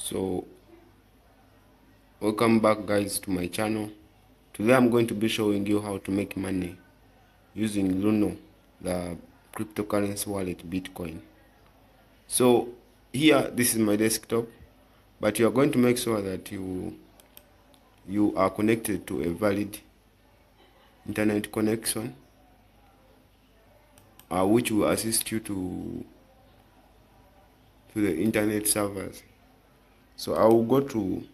So welcome back guys to my channel. Today I'm going to be showing you how to make money using Luno, the cryptocurrency wallet Bitcoin. So here, this is my desktop, but you are going to make sure that you are connected to a valid internet connection, which will assist you to the internet servers. So I will go to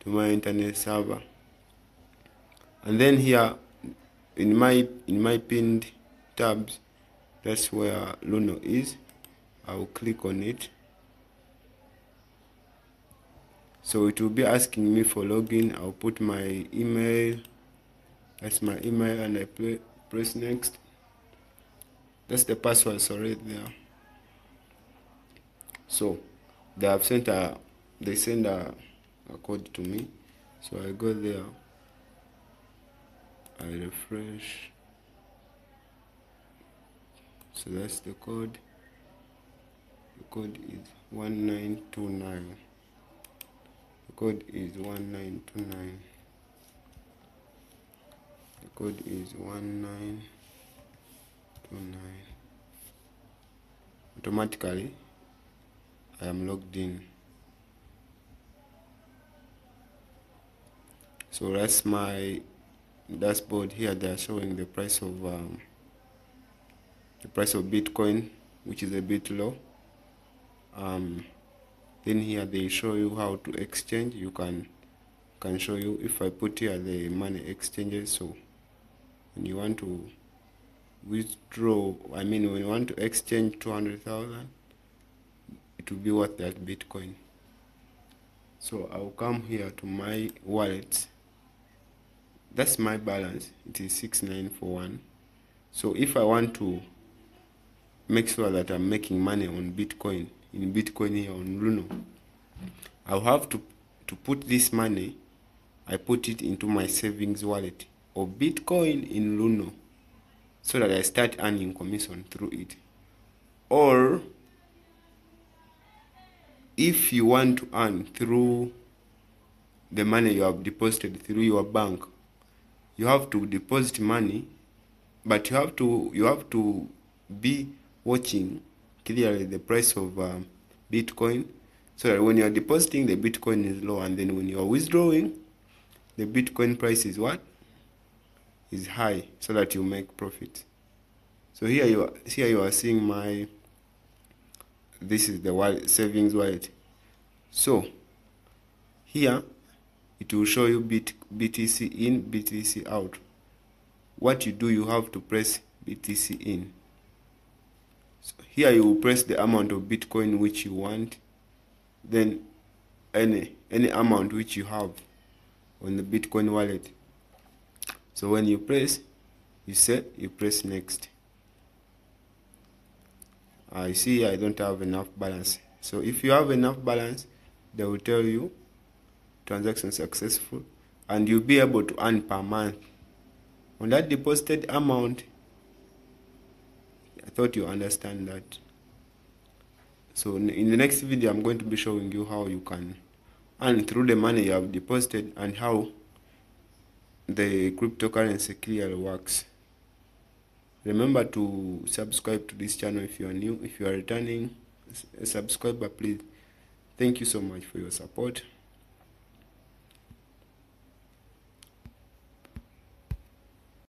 my internet server, and then here in my pinned tabs, that's where Luno is. I will click on it. So it will be asking me for login. I'll put my email. That's my email, and I press next. That's the password, so right there. So they have sent they send a code to me. So I go there, I refresh. So that's the code. The code is 1929. The code is 1929. The code is 1929. Automatically, I am logged in. So that's my dashboard. Here they are showing the price of Bitcoin, which is a bit low. Then here they show you how to exchange. You can show you, if I put here the money exchanges. So when you want to withdraw, when you want to exchange 200,000, it will be worth that Bitcoin. So I'll come here to my wallet. That's my balance. It is 6941. So if I want to make sure that I'm making money on Bitcoin, in Bitcoin here on Luno, I'll have to put this money, I put it into my savings wallet of Bitcoin in Luno, so that I start earning commission through it. Or if you want to earn through the money you have deposited through your bank, you have to deposit money, but you have to be watching clearly the price of Bitcoin, so that when you are depositing, the Bitcoin is low, and then when you are withdrawing, the Bitcoin price is what? Is high, so that you make profit. So here you are seeing this is the wallet, savings wallet. So here it will show you BTC in, BTC out. What you do, you have to press BTC in. So here you will press the amount of Bitcoin which you want, then any amount which you have on the Bitcoin wallet. So when you press, you press next. I see I don't have enough balance. So if you have enough balance, they will tell you transaction successful, and you'll be able to earn per month on that deposited amount. I thought you understand that. So in the next video, I'm going to be showing you how you can earn through the money you have deposited, and how the cryptocurrency clearly works. Remember to subscribe to this channel if you are new. If you are returning a subscriber, please. Thank you so much for your support.